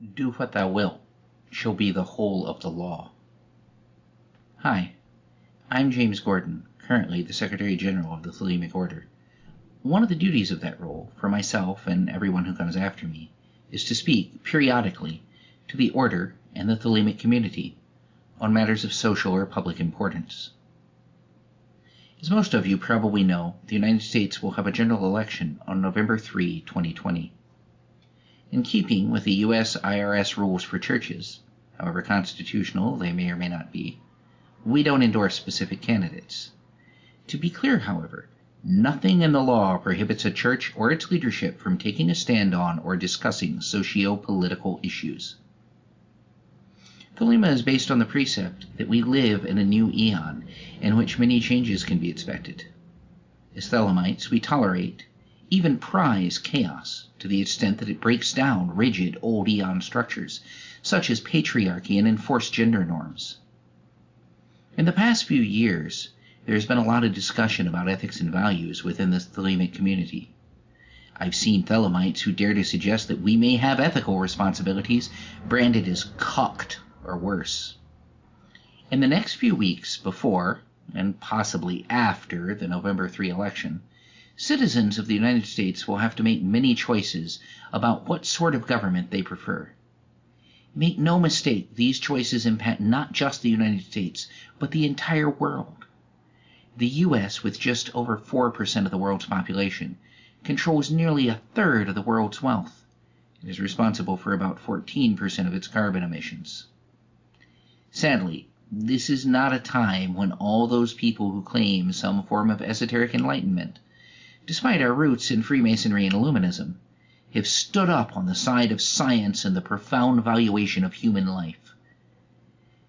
Do what thou wilt shall be the whole of the law. Hi, I'm James Gordon, currently the Secretary General of the Thelemic Order. One of the duties of that role, for myself and everyone who comes after me, is to speak, periodically, to the Order and the Thelemic community on matters of social or public importance. As most of you probably know, the United States will have a general election on November 3, 2020. In keeping with the U.S. IRS rules for churches, however constitutional they may or may not be, we don't endorse specific candidates. To be clear, however, nothing in the law prohibits a church or its leadership from taking a stand on or discussing socio-political issues. Thelema is based on the precept that we live in a new eon in which many changes can be expected. As Thelemites, we tolerate, even prize chaos to the extent that it breaks down rigid old eon structures, such as patriarchy and enforced gender norms. In the past few years, there has been a lot of discussion about ethics and values within the Thelemic community. I've seen Thelemites who dare to suggest that we may have ethical responsibilities branded as cucked or worse. In the next few weeks before, and possibly after, the November 3 election, citizens of the United States will have to make many choices about what sort of government they prefer. Make no mistake, these choices impact not just the United States, but the entire world. The U.S., with just over 4% of the world's population, controls nearly a third of the world's wealth and is responsible for about 14% of its carbon emissions. Sadly, this is not a time when all those people who claim some form of esoteric enlightenment, despite our roots in Freemasonry and Illuminism, have stood up on the side of science and the profound valuation of human life.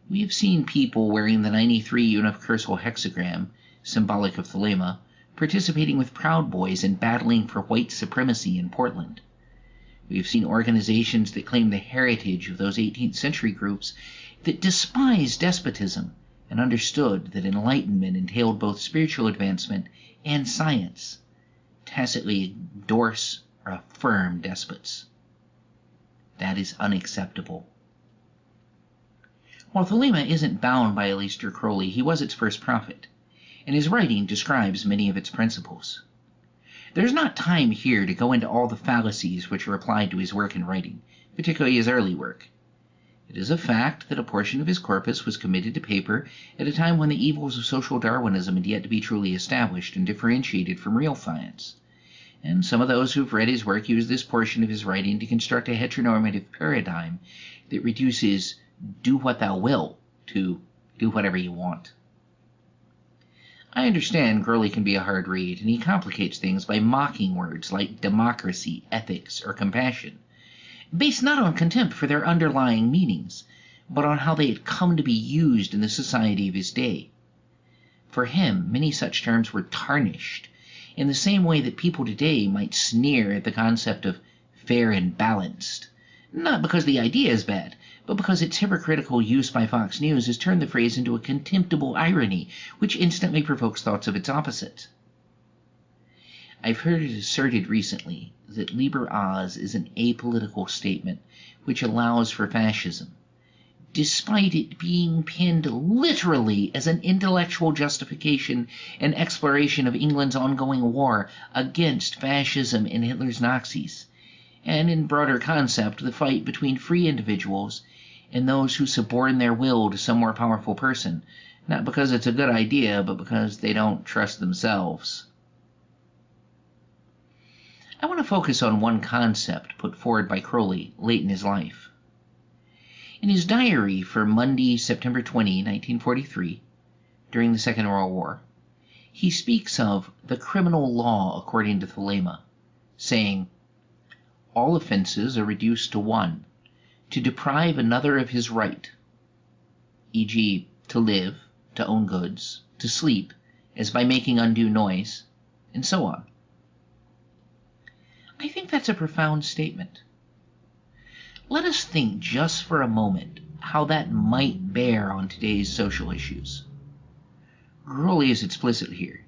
We have seen people wearing the 93 universal hexagram, symbolic of Thelema, participating with Proud Boys and battling for white supremacy in Portland. We have seen organizations that claim the heritage of those 18th century groups that despised despotism and understood that enlightenment entailed both spiritual advancement and science, tacitly endorse or affirm despots. That is unacceptable. While Thelema isn't bound by Aleister Crowley, he was its first prophet, and his writing describes many of its principles. There's not time here to go into all the fallacies which are applied to his work and writing, particularly his early work. It is a fact that a portion of his corpus was committed to paper at a time when the evils of social Darwinism had yet to be truly established and differentiated from real science. And some of those who've read his work use this portion of his writing to construct a heteronormative paradigm that reduces "do what thou wilt" to "do whatever you want." I understand Crowley can be a hard read, and he complicates things by mocking words like democracy, ethics, or compassion, based not on contempt for their underlying meanings, but on how they had come to be used in the society of his day. For him, many such terms were tarnished, in the same way that people today might sneer at the concept of fair and balanced, not because the idea is bad, but because its hypocritical use by Fox News has turned the phrase into a contemptible irony, which instantly provokes thoughts of its opposite. I've heard it asserted recently that Liber Oz is an apolitical statement which allows for fascism, despite it being penned literally as an intellectual justification and exploration of England's ongoing war against fascism and Hitler's Nazis, and in broader concept, the fight between free individuals and those who suborn their will to some more powerful person, not because it's a good idea, but because they don't trust themselves. I want to focus on one concept put forward by Crowley late in his life. In his diary for Monday, September 20, 1943, during the Second World War, he speaks of the criminal law according to Thelema, saying, "All offenses are reduced to one, to deprive another of his right, e.g., to live, to own goods, to sleep, as by making undue noise, and so on." I think that's a profound statement. Let us think just for a moment how that might bear on today's social issues. Crowley is explicit here.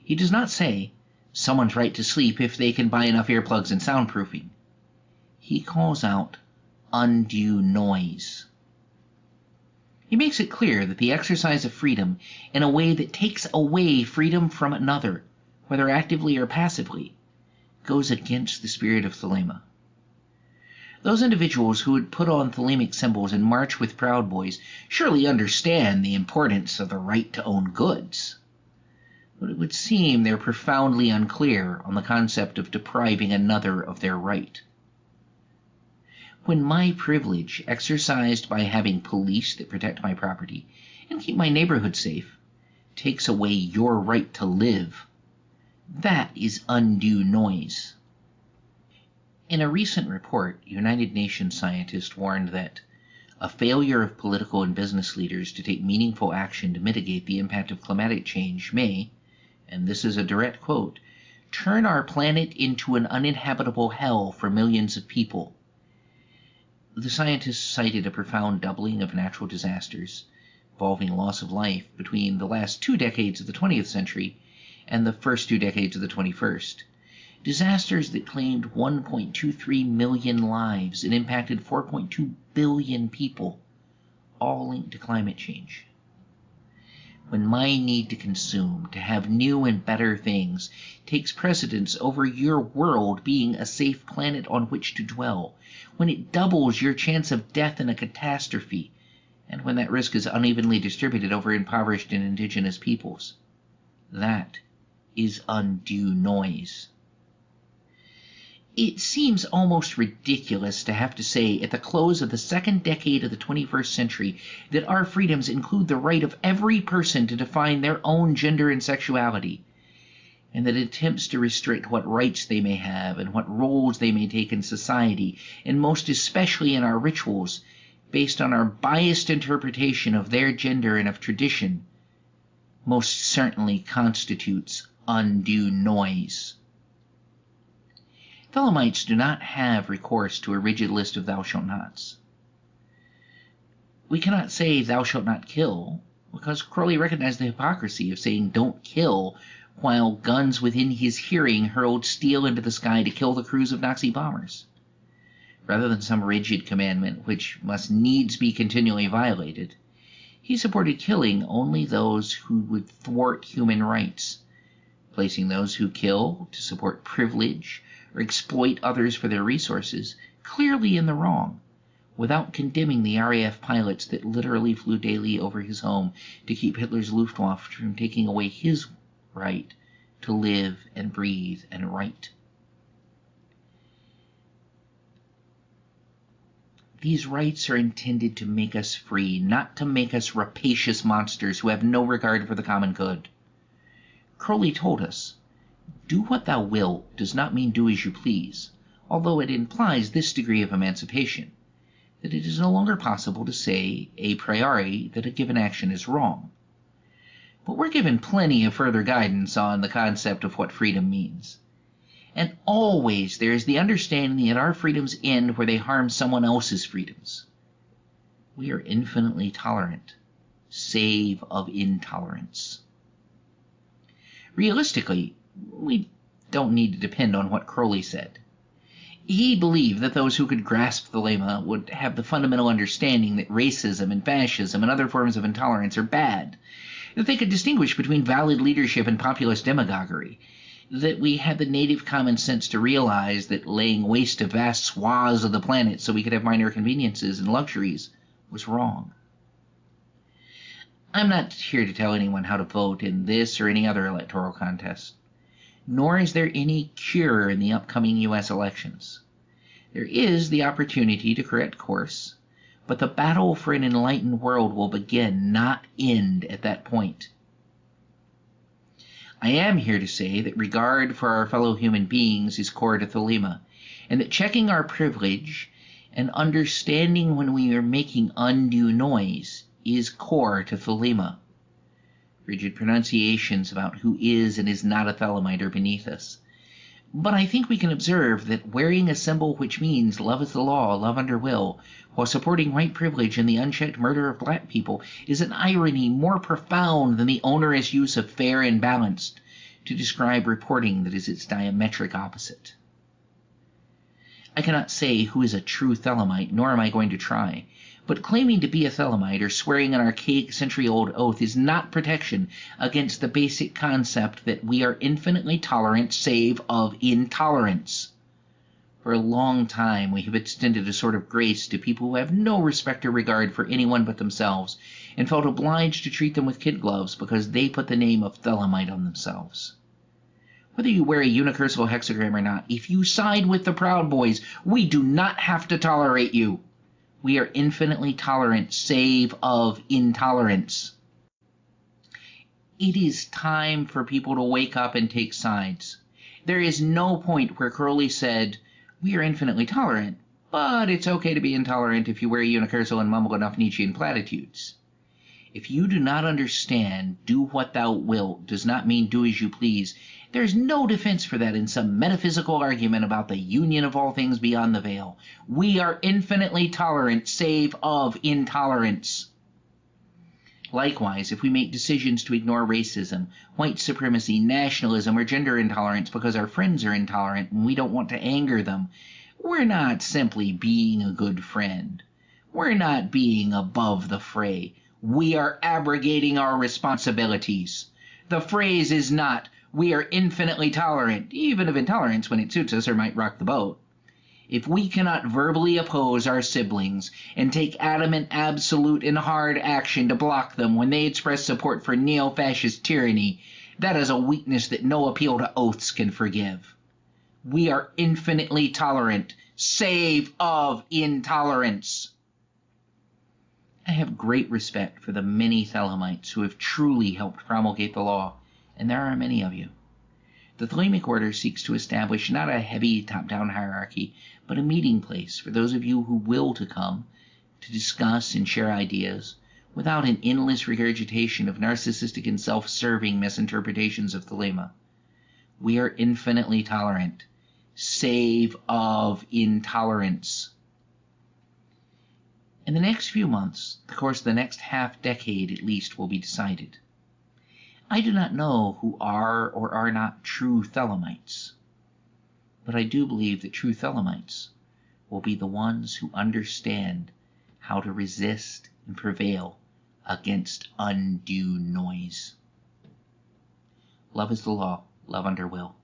He does not say, someone's right to sleep if they can buy enough earplugs and soundproofing. He calls out undue noise. He makes it clear that the exercise of freedom in a way that takes away freedom from another, whether actively or passively, goes against the spirit of Thelema. Those individuals who would put on Thelemic symbols and march with Proud Boys surely understand the importance of the right to own goods. But it would seem they're profoundly unclear on the concept of depriving another of their right. When my privilege, exercised by having police that protect my property and keep my neighborhood safe, takes away your right to live, that is undue noise. In a recent report, United Nations scientists warned that a failure of political and business leaders to take meaningful action to mitigate the impact of climatic change may, and this is a direct quote, turn our planet into an uninhabitable hell for millions of people. The scientists cited a profound doubling of natural disasters involving loss of life between the last 2 decades of the 20th century and the first 2 decades of the 21st. Disasters that claimed 1.23 million lives and impacted 4.2 billion people, all linked to climate change. When my need to consume, to have new and better things, takes precedence over your world being a safe planet on which to dwell, when it doubles your chance of death in a catastrophe, and when that risk is unevenly distributed over impoverished and indigenous peoples, that is undue noise. It seems almost ridiculous to have to say at the close of the second decade of the 21st century that our freedoms include the right of every person to define their own gender and sexuality, and that attempts to restrict what rights they may have and what roles they may take in society, and most especially in our rituals, based on our biased interpretation of their gender and of tradition, most certainly constitutes undue noise. Thelemites do not have recourse to a rigid list of thou shalt nots. We cannot say thou shalt not kill, because Crowley recognized the hypocrisy of saying don't kill while guns within his hearing hurled steel into the sky to kill the crews of Nazi bombers. Rather than some rigid commandment which must needs be continually violated, he supported killing only those who would thwart human rights, placing those who kill to support privilege or exploit others for their resources clearly in the wrong, without condemning the RAF pilots that literally flew daily over his home to keep Hitler's Luftwaffe from taking away his right to live and breathe and write. These rights are intended to make us free, not to make us rapacious monsters who have no regard for the common good. Crowley told us, "Do what thou wilt does not mean do as you please, although it implies this degree of emancipation, that it is no longer possible to say a priori that a given action is wrong." But we're given plenty of further guidance on the concept of what freedom means. And always there is the understanding that our freedoms end where they harm someone else's freedoms. We are infinitely tolerant, save of intolerance. Realistically, we don't need to depend on what Crowley said. He believed that those who could grasp Thelema would have the fundamental understanding that racism and fascism and other forms of intolerance are bad, that they could distinguish between valid leadership and populist demagoguery, that we had the native common sense to realize that laying waste to vast swaths of the planet so we could have minor conveniences and luxuries was wrong. I'm not here to tell anyone how to vote in this or any other electoral contest, nor is there any cure in the upcoming U.S. elections. There is the opportunity to correct course, but the battle for an enlightened world will begin, not end, at that point. I am here to say that regard for our fellow human beings is core to Thelema, and that checking our privilege and understanding when we are making undue noise is core to Thelema. Rigid pronunciations about who is and is not a Thelemite are beneath us. But I think we can observe that wearing a symbol which means love is the law, love under will, while supporting white privilege and the unchecked murder of black people is an irony more profound than the onerous use of fair and balanced to describe reporting that is its diametric opposite. I cannot say who is a true Thelemite, nor am I going to try. But claiming to be a Thelemite or swearing an archaic century-old oath is not protection against the basic concept that we are infinitely tolerant save of intolerance. For a long time we have extended a sort of grace to people who have no respect or regard for anyone but themselves, and felt obliged to treat them with kid gloves because they put the name of Thelemite on themselves. Whether you wear a unicursal hexagram or not, if you side with the Proud Boys, we do not have to tolerate you. We are infinitely tolerant save of intolerance. It is time for people to wake up and take sides. There is no point where Crowley said, "We are infinitely tolerant, but it's okay to be intolerant if you wear a unicursal and mumble enough Nietzschean platitudes." If you do not understand "do what thou wilt" does not mean do as you please, there is no defense for that in some metaphysical argument about the union of all things beyond the veil. We are infinitely tolerant save of intolerance. Likewise, if we make decisions to ignore racism, white supremacy, nationalism, or gender intolerance because our friends are intolerant and we don't want to anger them, we're not simply being a good friend. We're not being above the fray. We are abrogating our responsibilities. The phrase is not, "We are infinitely tolerant," even of intolerance when it suits us or might rock the boat. If we cannot verbally oppose our siblings and take adamant, absolute, and hard action to block them when they express support for neo-fascist tyranny, that is a weakness that no appeal to oaths can forgive. We are infinitely tolerant, save of intolerance. I have great respect for the many Thelemites who have truly helped promulgate the law, and there are many of you. The Thelemic Order seeks to establish not a heavy top-down hierarchy, but a meeting place for those of you who will to come, to discuss and share ideas, without an endless regurgitation of narcissistic and self-serving misinterpretations of Thelema. We are infinitely tolerant, save of intolerance. In the next few months, the course of the next half-decade at least will be decided. I do not know who are or are not true Thelemites, but I do believe that true Thelemites will be the ones who understand how to resist and prevail against undue noise. Love is the law, love under will.